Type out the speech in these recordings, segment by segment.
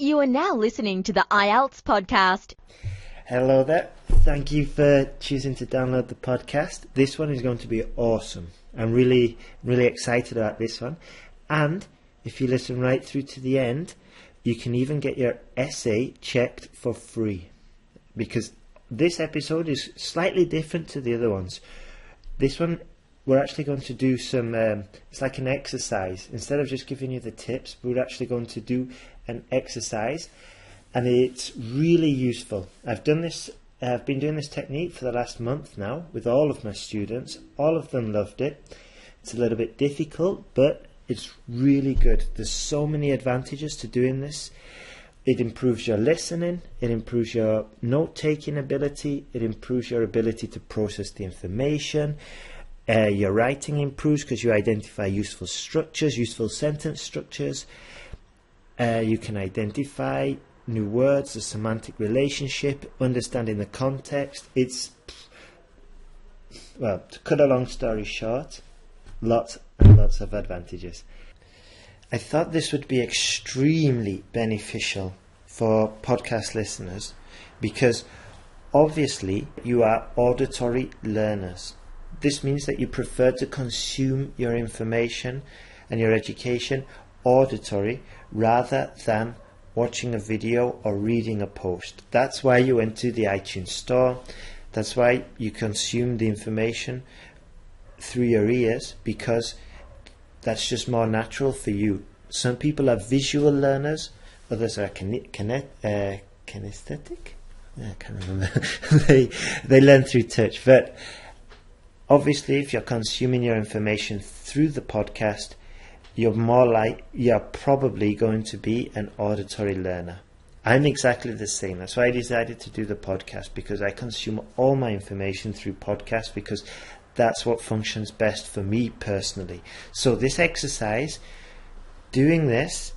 You are now listening to the IELTS podcast. Hello there. Thank you for choosing to download the podcast. This one is going to be awesome. I'm really excited about this one. And if you listen right through to the end, you can even get your essay checked for free. Because this episode is slightly different to the other ones. This one, we're actually going to do some, it's like an exercise. Instead of just giving you the tips, we're actually going to do an exercise. And it's really useful. I've been doing this technique for the last month now with all of my students. All of them loved it. It's a little bit difficult, but it's really good. There's so many advantages to doing this. It improves your listening, it improves your note-taking ability, it improves your ability to process the information. Your writing improves because you identify useful structures, useful sentence structures. You can identify new words, the semantic relationship, understanding the context. It's, well, to cut a long story short, lots and lots of advantages. I thought this would be extremely beneficial for podcast listeners because obviously you are auditory learners. This means that you prefer to consume your information and your education auditory rather than watching a video or reading a post. That's why you went to the iTunes store. That's why you consume the information through your ears, because that's just more natural for you. Some people are visual learners, others are kinesthetic. I can't remember. they learn through touch. But obviously, if you're consuming your information through the podcast, you're probably going to be an auditory learner. I'm exactly the same. That's why I decided to do the podcast, because I consume all my information through podcasts, because that's what functions best for me personally. So this exercise, doing this,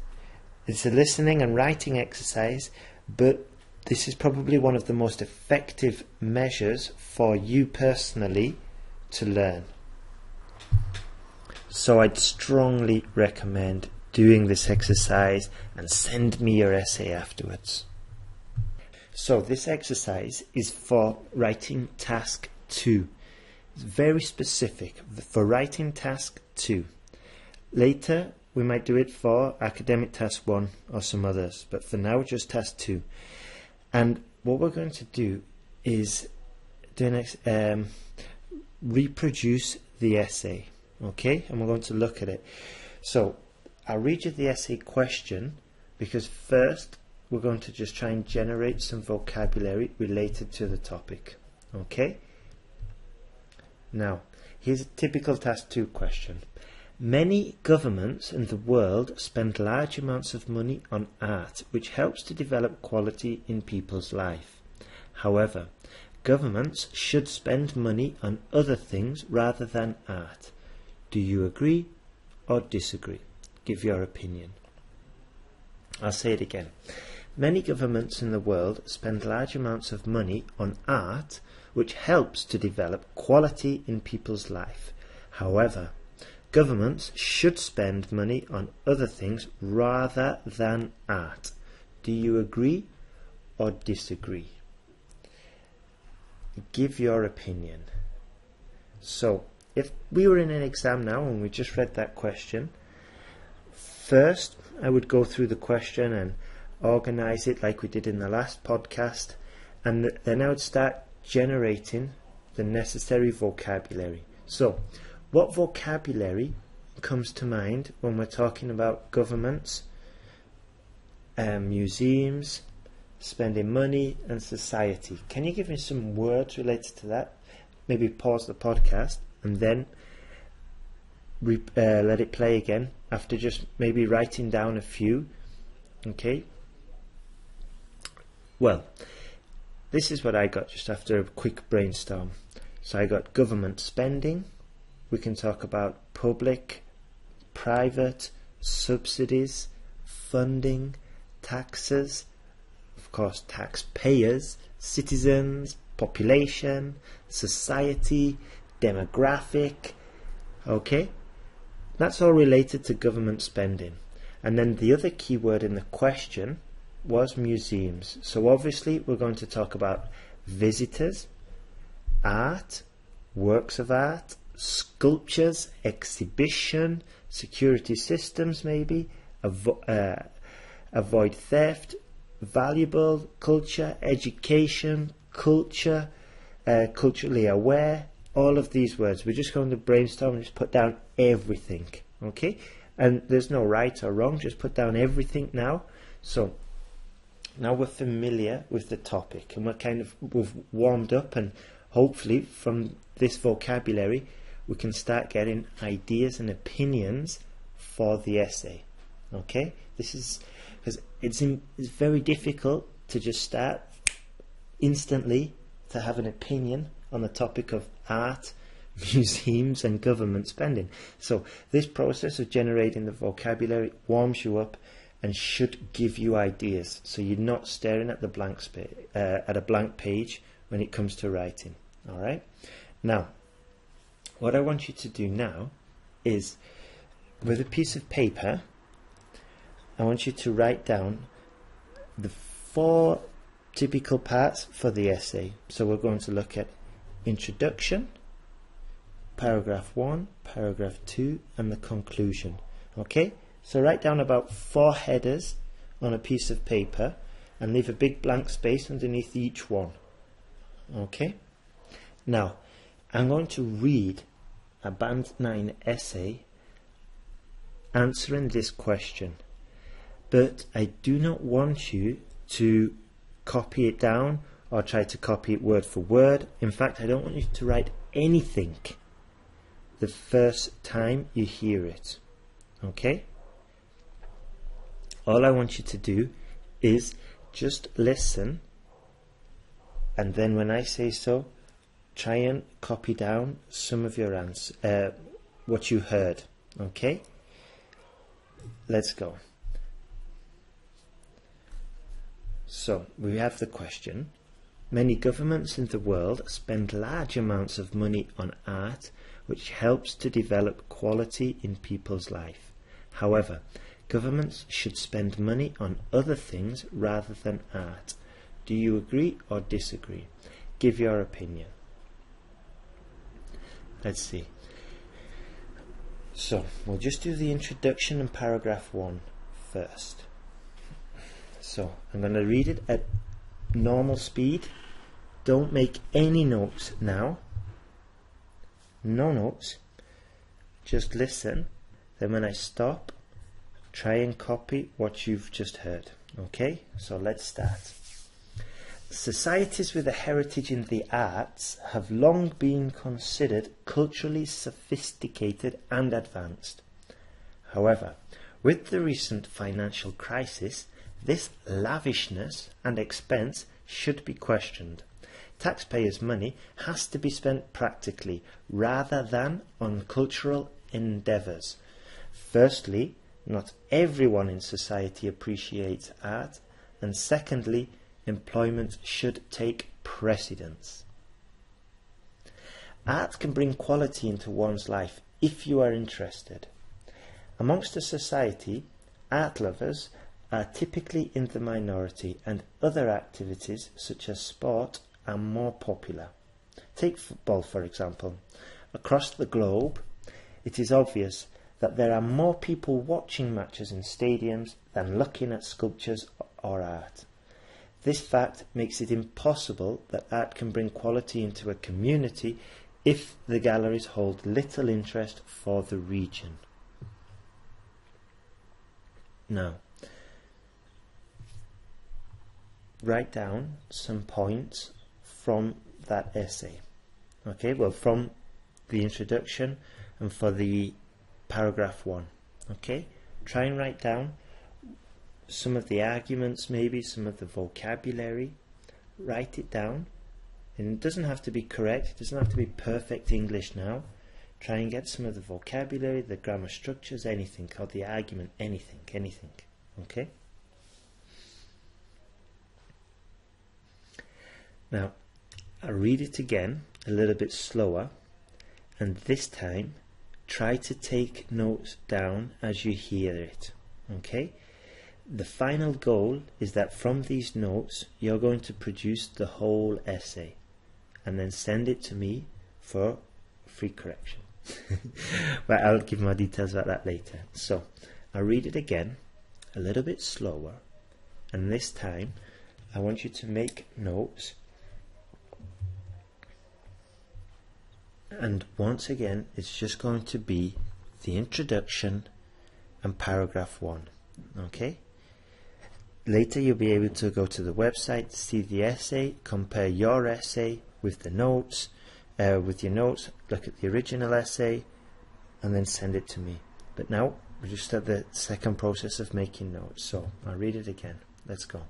it's a listening and writing exercise, but this is probably one of the most effective measures for you personally to learn. So I'd strongly recommend doing this exercise and send me your essay afterwards. So this exercise is for writing task 2. It's very specific for writing task 2. Later we might do it for academic task 1 or some others, but for now just task 2. And what we're going to do is reproduce the essay. Okay, and we're going to look at it. So I'll read you the essay question, because first we're going to just try and generate some vocabulary related to the topic. Okay, now here's a typical task 2 question. Many governments in the world spend large amounts of money on art, which helps to develop quality in people's life. However, governments should spend money on other things rather than art. Do you agree or disagree? Give your opinion. I'll say it again. Many governments in the world spend large amounts of money on art, which helps to develop quality in people's life. However, governments should spend money on other things rather than art. Do you agree or disagree? Give your opinion. So, if we were in an exam now and we just read that question, first I would go through the question and organize it like we did in the last podcast, and then I would start generating the necessary vocabulary. So, what vocabulary comes to mind when we're talking about governments, museums, spending money, and society? Can you give me some words related to that? Maybe pause the podcast and then let it play again after just maybe writing down a few. Okay, well, this is what I got just after a quick brainstorm. So I got government spending. We can talk about public, private, subsidies, funding, taxes, of course taxpayers, citizens, population, society, demographic. Okay, that's all related to government spending. And then the other key word in the question was museums. So obviously we're going to talk about visitors, art, works of art, sculptures, exhibition, security systems maybe, avoid theft, valuable, culture, education, culture, culturally aware, all of these words. We're just going to brainstorm and just put down everything, okay? And there's no right or wrong, just put down everything now. So now we're familiar with the topic and we've warmed up, and hopefully from this vocabulary we can start getting ideas and opinions for the essay. Okay, this is because it's very difficult to just start instantly to have an opinion on the topic of art, museums and government spending. So this process of generating the vocabulary warms you up and should give you ideas, so you're not staring at the at a blank page when it comes to writing. All right. Now, what I want you to do now is, with a piece of paper, I want you to write down the 4 typical parts for the essay. So we're going to look at introduction, paragraph 1, paragraph 2, and the conclusion. Okay, so write down about 4 headers on a piece of paper and leave a big blank space underneath each one. Okay, now I'm going to read a Band 9 essay answering this question, but I do not want you to copy it down or try to copy it word for word. In fact, I don't want you to write anything the first time you hear it. Okay? All I want you to do is just listen, and then when I say so, try and copy down some of your answer, what you heard. Okay? Let's go. So we have the question. Many governments in the world spend large amounts of money on art, which helps to develop quality in people's life. However, governments should spend money on other things rather than art. Do you agree or disagree? Give your opinion. Let's see. So we'll just do the introduction and paragraph 1 first. So I'm going to read it at normal speed. Don't make any notes now. No notes. Just listen. Then when I stop, try and copy what you've just heard. Okay? So let's start. Societies with a heritage in the arts have long been considered culturally sophisticated and advanced. However, with the recent financial crisis, this lavishness and expense should be questioned. Taxpayers' money has to be spent practically rather than on cultural endeavours. Firstly, not everyone in society appreciates art, and secondly, employment should take precedence. Art can bring quality into one's life if you are interested. Amongst a society, art lovers are typically in the minority, and other activities such as sport are more popular. Take football, for example. Across the globe, it is obvious that there are more people watching matches in stadiums than looking at sculptures or art. This fact makes it impossible that art can bring quality into a community if the galleries hold little interest for the region. Now, write down some points from that essay. Okay, well, from the introduction and for the paragraph 1. Okay, try and write down some of the arguments, maybe some of the vocabulary. Write it down, and it doesn't have to be correct, it doesn't have to be perfect English now. Try and get some of the vocabulary, the grammar structures, anything, or the argument, anything. Okay? Now, I'll read it again a little bit slower, and this time try to take notes down as you hear it. Okay? the final goal is that from these notes you're going to produce the whole essay and then send it to me for free correction. But I'll give more details about that later. So I'll read it again a little bit slower, and this time I want you to make notes. And once again, it's just going to be the introduction and paragraph 1. Okay? Later you'll be able to go to the website, see the essay, compare your essay with the notes, with your notes, look at the original essay, and then send it to me. But now we're just at the second process of making notes. So I'll read it again. Let's go.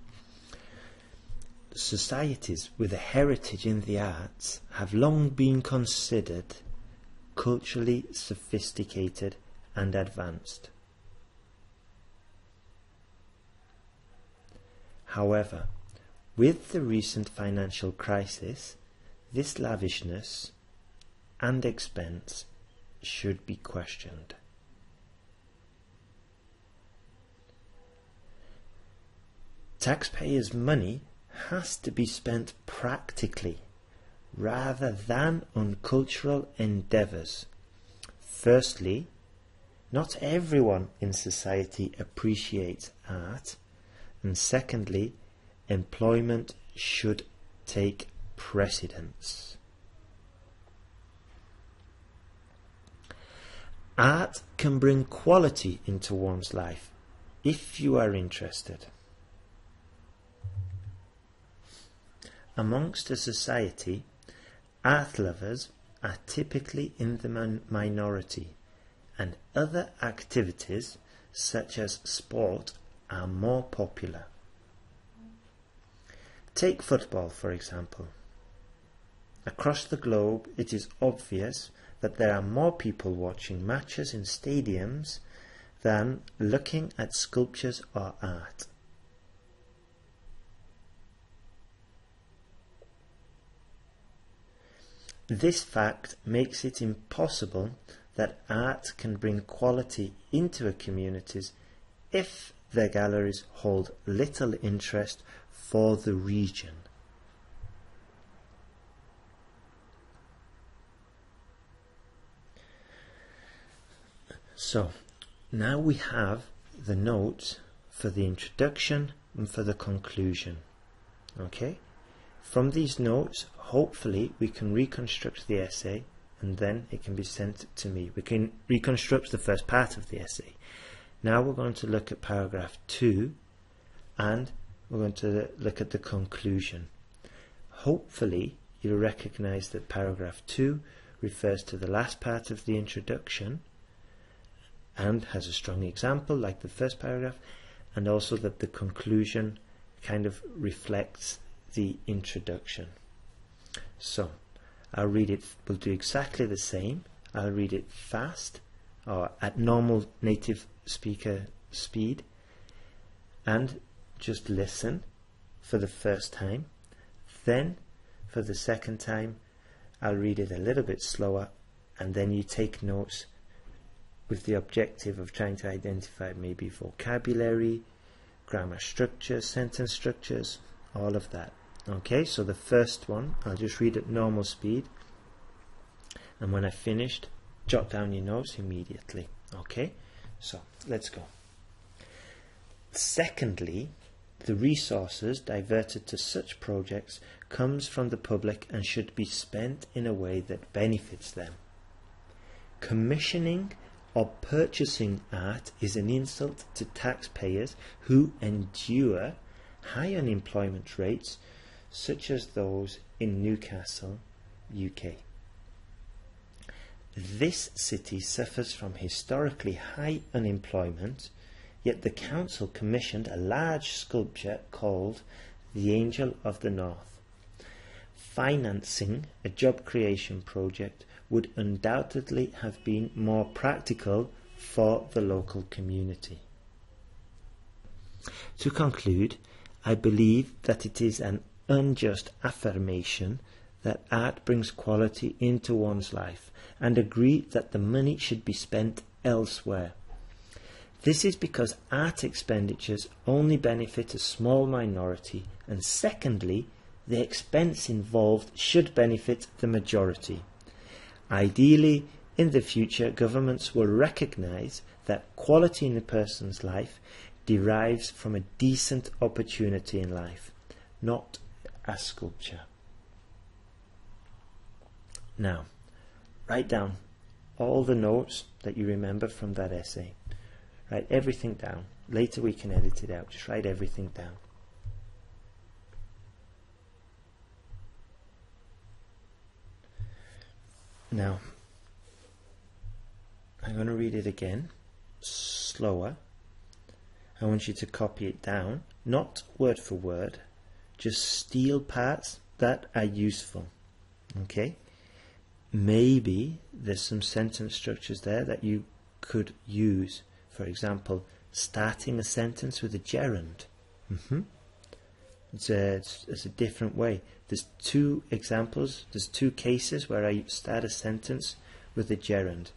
Societies with a heritage in the arts have long been considered culturally sophisticated and advanced. However, with the recent financial crisis, this lavishness and expense should be questioned. Taxpayers' money has to be spent practically rather than on cultural endeavours. Firstly, not everyone in society appreciates art, and secondly, employment should take precedence. Art can bring quality into one's life if you are interested. Amongst a society, art lovers are typically in the minority, and other activities such as sport are more popular. Take football, for example. Across the globe, it is obvious that there are more people watching matches in stadiums than looking at sculptures or art. This fact makes it impossible that art can bring quality into a communities if their galleries hold little interest for the region. So now we have the notes for the introduction and for the conclusion. Okay? From these notes, hopefully we can reconstruct the essay and then it can be sent to me. We can reconstruct the first part of the essay. Now we're going to look at paragraph 2 and we're going to look at the conclusion. Hopefully you'll recognize that paragraph 2 refers to the last part of the introduction and has a strong example like the first paragraph, and also that the conclusion kind of reflects the introduction. So I'll read it, we'll do exactly the same. I'll read it fast or at normal native speaker speed, and just listen for the first time. Then for the second time I'll read it a little bit slower, and then you take notes with the objective of trying to identify maybe vocabulary, grammar structures, sentence structures, all of that. Okay, so the first one I'll just read at normal speed, and when I've finished, jot down your notes immediately. Okay, so let's go. Secondly, the resources diverted to such projects comes from the public and should be spent in a way that benefits them. Commissioning or purchasing art is an insult to taxpayers who endure high unemployment rates such as those in Newcastle, UK. This city suffers from historically high unemployment, yet the council commissioned a large sculpture called the Angel of the North. Financing a job creation project would undoubtedly have been more practical for the local community. To conclude, I believe that it is an unjust affirmation that art brings quality into one's life, and agree that the money should be spent elsewhere. This is because art expenditures only benefit a small minority, and secondly, the expense involved should benefit the majority. Ideally, in the future, governments will recognise that quality in a person's life derives from a decent opportunity in life, not a sculpture. Now, write down all the notes that you remember from that essay. Write everything down. Later we can edit it out. Just write everything down. Now, I'm going to read it again, slower. I want you to copy it down, not word for word, just steal parts that are useful. Okay? Maybe there's some sentence structures there that you could use. For example, starting a sentence with a gerund. It's a different way. There's two examples, there's two cases where I start a sentence with a gerund.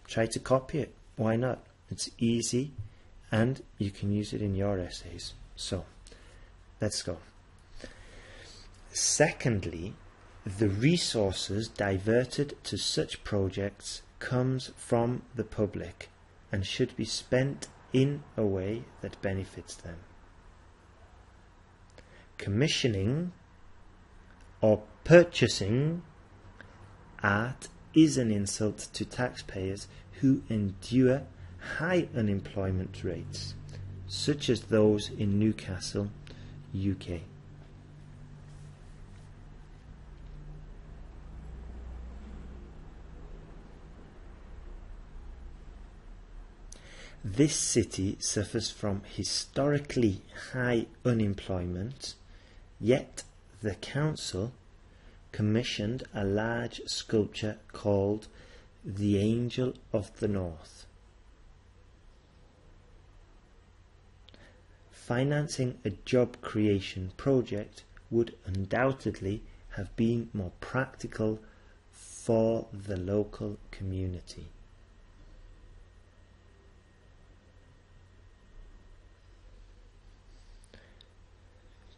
Try to copy it. Why not? It's easy and you can use it in your essays. So, let's go. Secondly, the resources diverted to such projects comes from the public and should be spent in a way that benefits them. Commissioning or purchasing art is an insult to taxpayers who endure high unemployment rates, such as those in Newcastle, UK. This city suffers from historically high unemployment, yet the council commissioned a large sculpture called The Angel of the North. Financing a job creation project would undoubtedly have been more practical for the local community.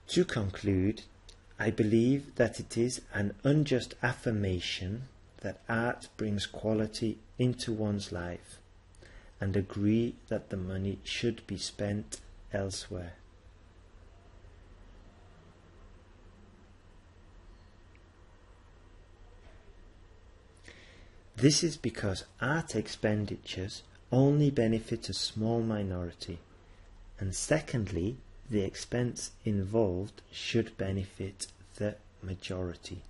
To conclude, I believe that it is an unjust affirmation that art brings quality into one's life, and agree that the money should be spent elsewhere. This is because art expenditures only benefit a small minority, and secondly, the expense involved should benefit the majority.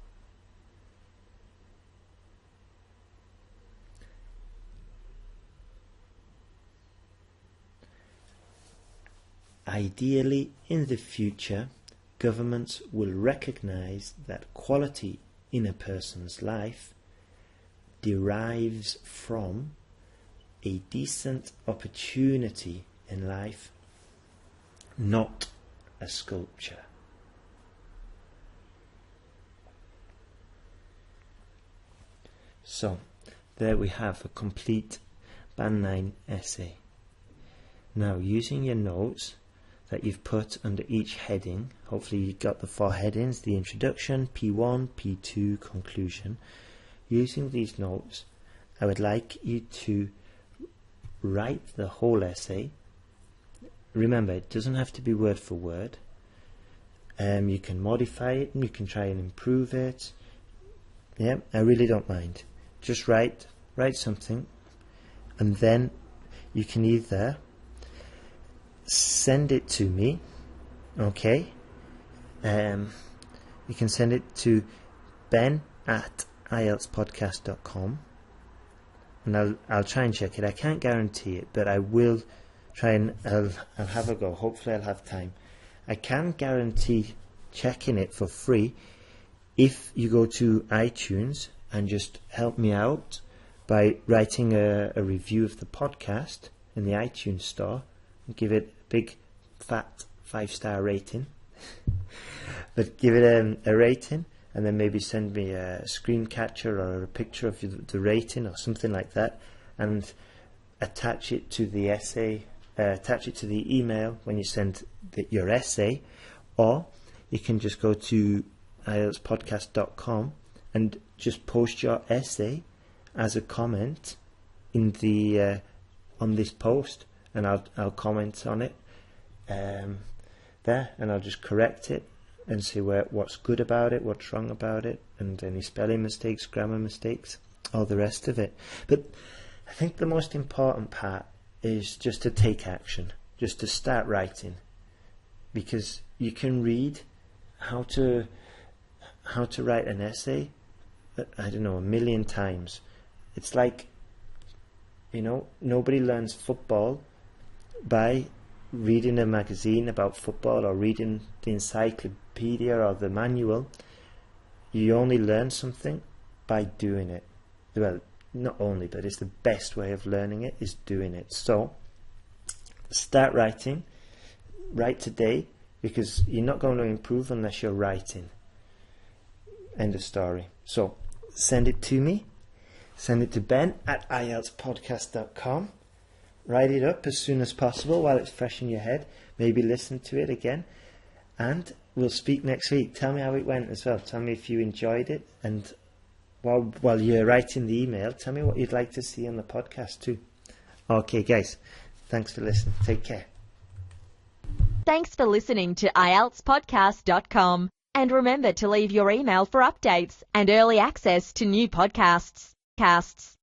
Ideally, in the future, governments will recognize that quality in a person's life derives from a decent opportunity in life, not a sculpture. So, there we have a complete Band 9 essay. Now, using your notes that you've put under each heading, hopefully you got the 4 headings, the introduction, P1, P2, conclusion. Using these notes, I would like you to write the whole essay. Remember, it doesn't have to be word for word. You can modify it, you can try and improve it. Yeah, I really don't mind. Just write something, and then you can either send it to me, okay? You can send it to ben@IELTSPodcast.com, and I'll try and check it. I can't guarantee it, but I will try and I'll have a go. Hopefully I'll have time. I can guarantee checking it for free if you go to iTunes and just help me out by writing a review of the podcast in the iTunes store and give it a big fat 5-star rating. But give it a rating, and then maybe send me a screen capture or a picture of the rating or something like that, and attach it to the essay attach it to the email when you send your essay, or you can just go to IELTSPodcast.com and just post your essay as a comment in the on this post, and I'll comment on it there, and I'll just correct it and say what's good about it, what's wrong about it, and any spelling mistakes, grammar mistakes, all the rest of it. But I think the most important part is just to take action, just to start writing, because you can read how to write an essay, I don't know, 1,000,000 times. It's like, nobody learns football by reading a magazine about football or reading the encyclopedia or the manual. You only learn something by doing it. Well, not only, but it's the best way of learning it is doing it. So start writing. Write today, because you're not going to improve unless you're writing. End of story. So send it to me. Send it to Ben at IELTSPodcast.com. Write it up as soon as possible while it's fresh in your head. Maybe listen to it again. And we'll speak next week. Tell me how it went as well. Tell me if you enjoyed it. And while you're writing the email, tell me what you'd like to see on the podcast too. Okay, guys. Thanks for listening. Take care. Thanks for listening to IELTSPodcast.com. And remember to leave your email for updates and early access to new podcasts.